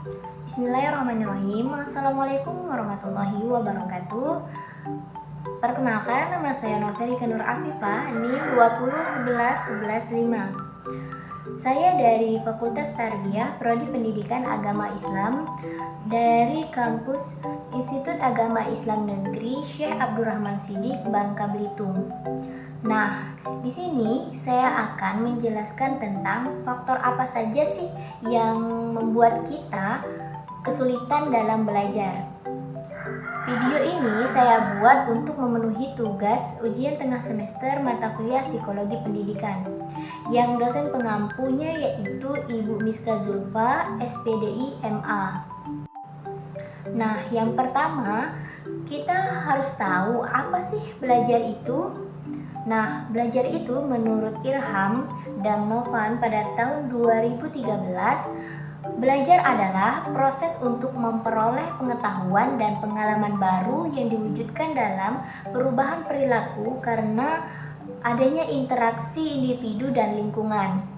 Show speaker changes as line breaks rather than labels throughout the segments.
Bismillahirrahmanirrahim. Assalamualaikum warahmatullahi wabarakatuh. Perkenalkan, nama saya Noverika Nur Afifah, NIM 2011115. Saya dari Fakultas Tarbiyah Prodi Pendidikan Agama Islam dari kampus Institut Agama Islam Negeri Syekh Abdurrahman Siddiq, Bangka Belitung. Nah, di sini saya akan menjelaskan tentang faktor apa saja sih yang membuat kita kesulitan dalam belajar. Video ini saya buat untuk memenuhi tugas ujian tengah semester mata kuliah Psikologi Pendidikan yang dosen pengampunya yaitu Ibu Miska Zulfa, SPDI MA. Nah, yang pertama kita harus tahu apa sih belajar itu. Nah, belajar itu menurut Irham dan Novan pada tahun 2013, belajar adalah proses untuk memperoleh pengetahuan dan pengalaman baru yang diwujudkan dalam perubahan perilaku karena adanya interaksi individu dan lingkungan.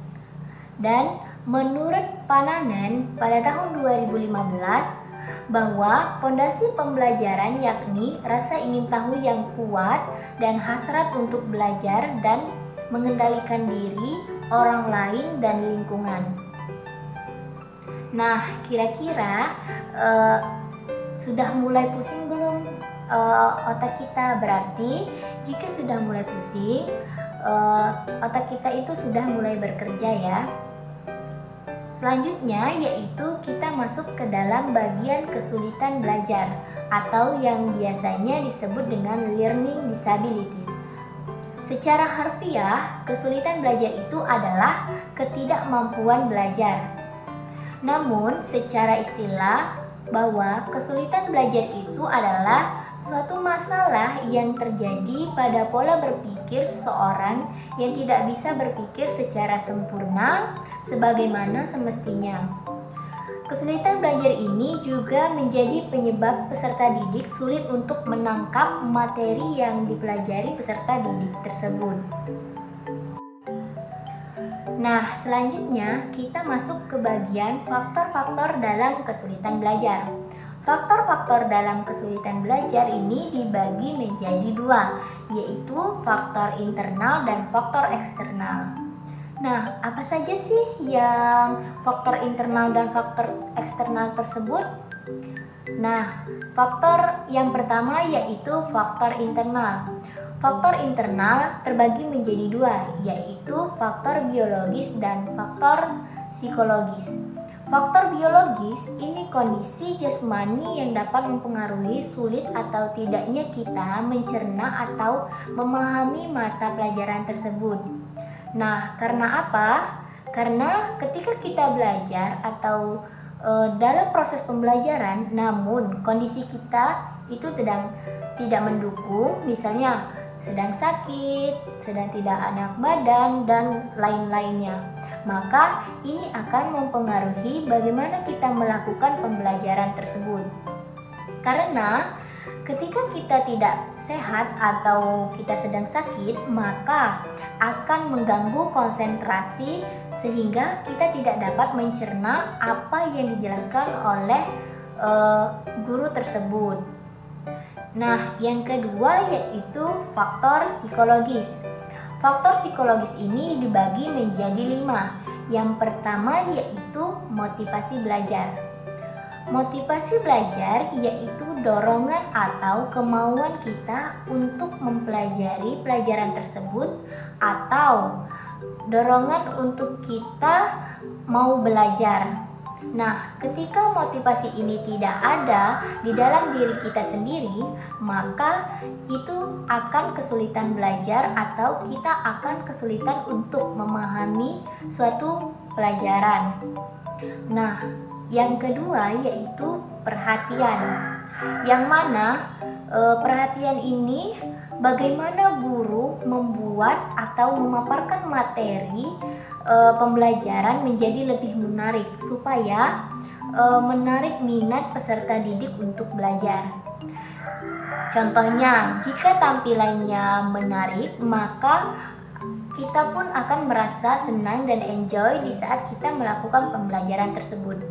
Dan menurut Pananen pada tahun 2015, bahwa pondasi pembelajaran yakni rasa ingin tahu yang kuat dan hasrat untuk belajar dan mengendalikan diri, orang lain, dan lingkungan. Nah, kira-kira sudah mulai pusing belum otak kita? Berarti jika sudah mulai pusing, otak kita itu sudah mulai bekerja ya. Selanjutnya yaitu kita masuk ke dalam bagian kesulitan belajar atau yang biasanya disebut dengan learning disabilities. Secara harfiah, kesulitan belajar itu adalah ketidakmampuan belajar. Namun secara istilah bahwa kesulitan belajar itu adalah suatu masalah yang terjadi pada pola berpikir seseorang yang tidak bisa berpikir secara sempurna sebagaimana semestinya. Kesulitan belajar ini juga menjadi penyebab peserta didik sulit untuk menangkap materi yang dipelajari peserta didik tersebut. Nah, selanjutnya kita masuk ke bagian faktor-faktor dalam kesulitan belajar. Faktor-faktor dalam kesulitan belajar ini dibagi menjadi dua, yaitu faktor internal dan faktor eksternal. Nah, apa saja sih yang faktor internal dan faktor eksternal tersebut? Nah, faktor yang pertama yaitu faktor internal. Faktor internal terbagi menjadi dua, yaitu faktor biologis dan faktor psikologis. Faktor biologis ini kondisi jasmani yang dapat mempengaruhi sulit atau tidaknya kita mencerna atau memahami mata pelajaran tersebut. Nah, karena apa? Karena ketika kita belajar atau dalam proses pembelajaran, namun kondisi kita itu tidak mendukung, misalnya sedang sakit, sedang tidak enak badan, dan lain-lainnya, maka ini akan mempengaruhi bagaimana kita melakukan pembelajaran tersebut. Karena ketika kita tidak sehat atau kita sedang sakit, maka akan mengganggu konsentrasi sehingga kita tidak dapat mencerna apa yang dijelaskan oleh guru tersebut. Nah, yang kedua yaitu faktor psikologis. Faktor psikologis ini dibagi menjadi 5. Yang pertama yaitu motivasi belajar. Motivasi belajar yaitu dorongan atau kemauan kita untuk mempelajari pelajaran tersebut atau dorongan untuk kita mau belajar. Nah, ketika motivasi ini tidak ada di dalam diri kita sendiri, maka itu akan kesulitan belajar atau kita akan kesulitan untuk memahami suatu pelajaran. Nah, yang kedua yaitu perhatian. Yang mana perhatian ini bagaimana guru membuat atau memaparkan materi pembelajaran menjadi lebih menarik supaya menarik minat peserta didik untuk belajar. Contohnya, jika tampilannya menarik, maka kita pun akan merasa senang dan enjoy di saat kita melakukan pembelajaran tersebut.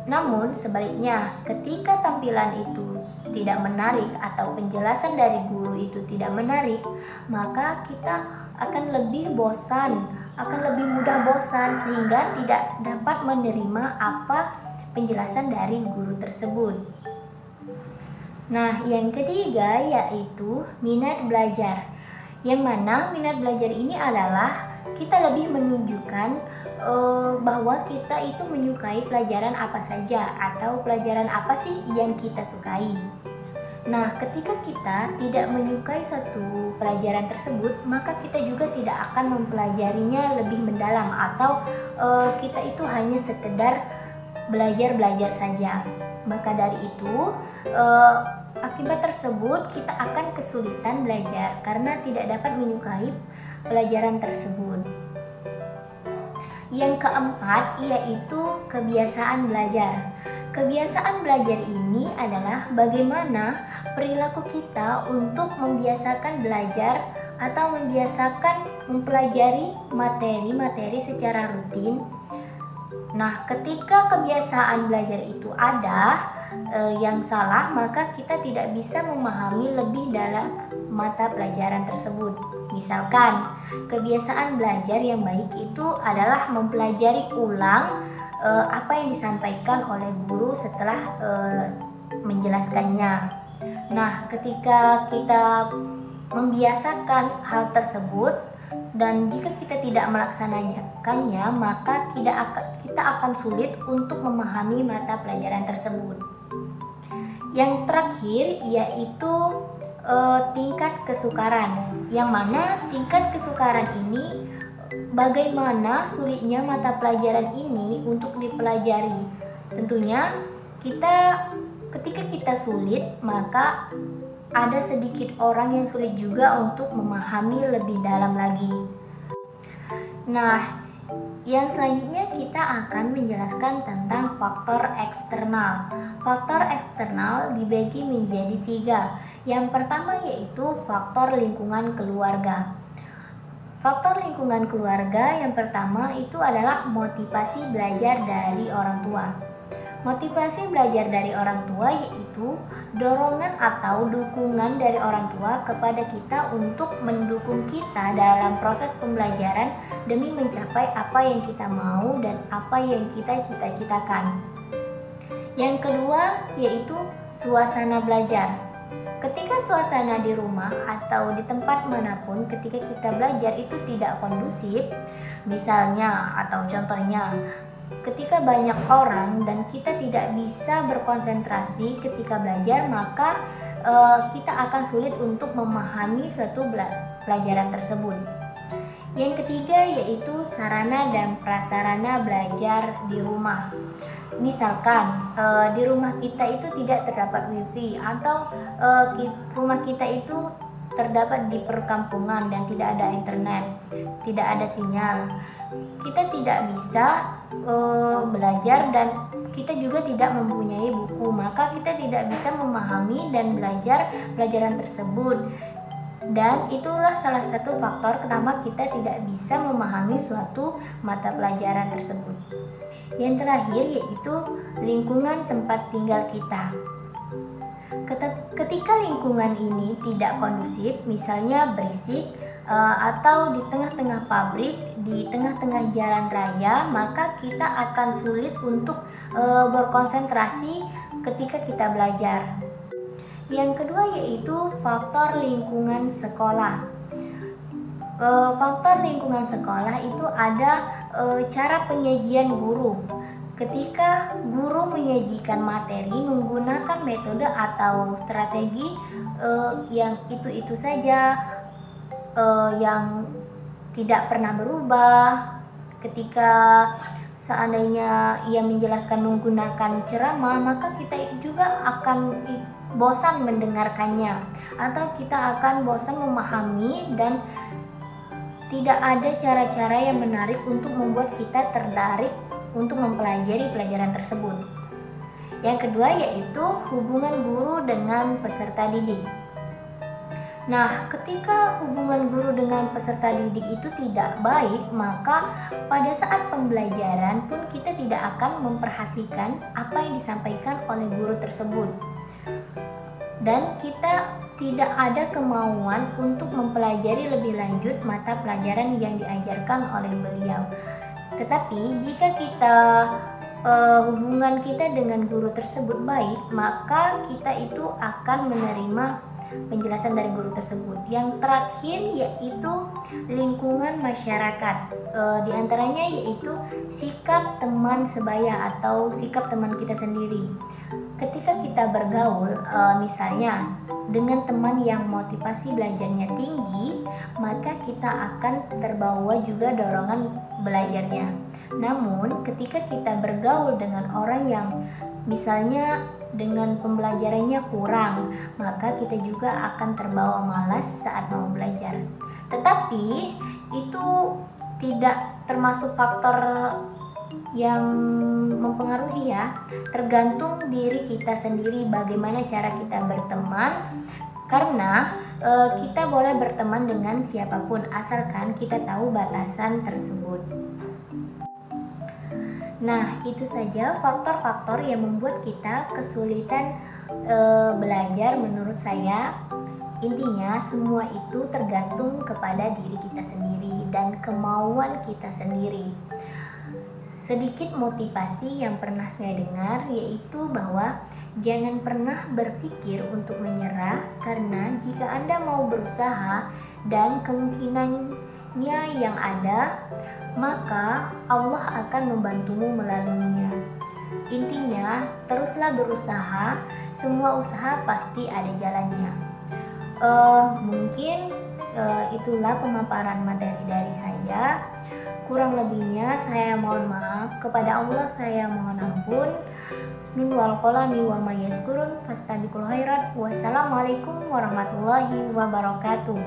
Namun sebaliknya, ketika tampilan itu tidak menarik atau penjelasan dari guru itu tidak menarik, maka kita akan lebih bosan, akan lebih mudah bosan sehingga tidak dapat menerima apa penjelasan dari guru tersebut. Nah, yang ketiga yaitu minat belajar. Yang mana minat belajar ini adalah kita lebih menunjukkan bahwa kita itu menyukai pelajaran apa saja atau pelajaran apa sih yang kita sukai. Nah, ketika kita tidak menyukai suatu pelajaran tersebut, maka kita juga tidak akan mempelajarinya lebih mendalam atau kita itu hanya sekedar belajar saja. Maka dari itu, akibat tersebut kita akan kesulitan belajar karena tidak dapat menyukai pelajaran tersebut. Yang keempat yaitu kebiasaan belajar. Kebiasaan belajar ini adalah bagaimana perilaku kita untuk membiasakan belajar atau membiasakan mempelajari materi-materi secara rutin. Nah, ketika kebiasaan belajar itu ada yang salah, maka kita tidak bisa memahami lebih dalam mata pelajaran tersebut. Misalkan, kebiasaan belajar yang baik itu adalah mempelajari ulang apa yang disampaikan oleh guru setelah menjelaskannya. Nah, ketika kita membiasakan hal tersebut dan jika kita tidak melaksanakannya, maka kita akan sulit untuk memahami mata pelajaran tersebut. Yang terakhir yaitu tingkat kesukaran, yang mana tingkat kesukaran ini bagaimana sulitnya mata pelajaran ini untuk dipelajari. Tentunya ketika kita sulit, maka ada sedikit orang yang sulit juga untuk memahami lebih dalam lagi. Nah, yang selanjutnya kita akan menjelaskan tentang faktor eksternal. Faktor eksternal dibagi menjadi 3. Yang pertama yaitu faktor lingkungan keluarga. Faktor lingkungan keluarga yang pertama itu adalah motivasi belajar dari orang tua. Motivasi belajar dari orang tua yaitu dorongan atau dukungan dari orang tua kepada kita untuk mendukung kita dalam proses pembelajaran demi mencapai apa yang kita mau dan apa yang kita cita-citakan. Yang kedua yaitu suasana belajar. Ketika suasana di rumah atau di tempat manapun ketika kita belajar itu tidak kondusif, misalnya atau contohnya ketika banyak orang dan kita tidak bisa berkonsentrasi ketika belajar, maka kita akan sulit untuk memahami suatu pelajaran tersebut. Yang ketiga yaitu sarana dan prasarana belajar di rumah. Misalkan di rumah kita itu tidak terdapat wifi atau rumah kita itu terdapat di perkampungan dan tidak ada internet, tidak ada sinyal. Kita tidak bisa belajar dan kita juga tidak mempunyai buku, maka kita tidak bisa memahami dan belajar pelajaran tersebut. Dan itulah salah satu faktor kenapa kita tidak bisa memahami suatu mata pelajaran tersebut. Yang terakhir yaitu lingkungan tempat tinggal kita. Ketika lingkungan ini tidak kondusif, misalnya berisik atau di tengah-tengah pabrik, di tengah-tengah jalan raya, maka kita akan sulit untuk berkonsentrasi ketika kita belajar. Yang kedua yaitu faktor lingkungan sekolah. Faktor lingkungan sekolah itu ada cara penyajian guru. Ketika guru menyajikan materi menggunakan metode atau strategi yang itu saja, yang tidak pernah berubah. Ketika seandainya ia menjelaskan menggunakan ceramah, maka kita juga akan bosan mendengarkannya, atau kita akan bosan memahami dan tidak ada cara-cara yang menarik untuk membuat kita tertarik untuk mempelajari pelajaran tersebut. Yang kedua yaitu hubungan guru dengan peserta didik. Nah, ketika hubungan guru dengan peserta didik itu tidak baik, maka pada saat pembelajaran pun kita tidak akan memperhatikan apa yang disampaikan oleh guru tersebut. Dan kita tidak ada kemauan untuk mempelajari lebih lanjut mata pelajaran yang diajarkan oleh beliau. Tetapi jika hubungan kita dengan guru tersebut baik, maka kita itu akan menerima penjelasan dari guru tersebut. Yang terakhir yaitu lingkungan masyarakat. Di antaranya yaitu sikap teman sebaya atau sikap teman kita sendiri. Ketika kita bergaul, misalnya dengan teman yang motivasi belajarnya tinggi, maka kita akan terbawa juga dorongan belajarnya. Namun, ketika kita bergaul dengan orang yang misalnya dengan pembelajarannya kurang, maka kita juga akan terbawa malas saat mau belajar. Tetapi itu tidak termasuk faktor yang mempengaruhi ya, tergantung diri kita sendiri bagaimana cara kita berteman, karena kita boleh berteman dengan siapapun asalkan kita tahu batasan tersebut. Nah, itu saja faktor-faktor yang membuat kita kesulitan belajar menurut saya. Intinya semua itu tergantung kepada diri kita sendiri dan kemauan kita sendiri. Sedikit motivasi yang pernah saya dengar yaitu bahwa jangan pernah berpikir untuk menyerah, karena jika Anda mau berusaha dan kemungkinannya yang ada, maka Allah akan membantumu melaluinya. Intinya, teruslah berusaha, semua usaha pasti ada jalannya. Mungkin itulah pemaparan materi dari saya. Kurang lebihnya saya mohon maaf, kepada Allah saya mohon ampun. Nun wal qalami wa ma yaskurun fastabiqul khairat. Wassalamualaikum warahmatullahi wabarakatuh.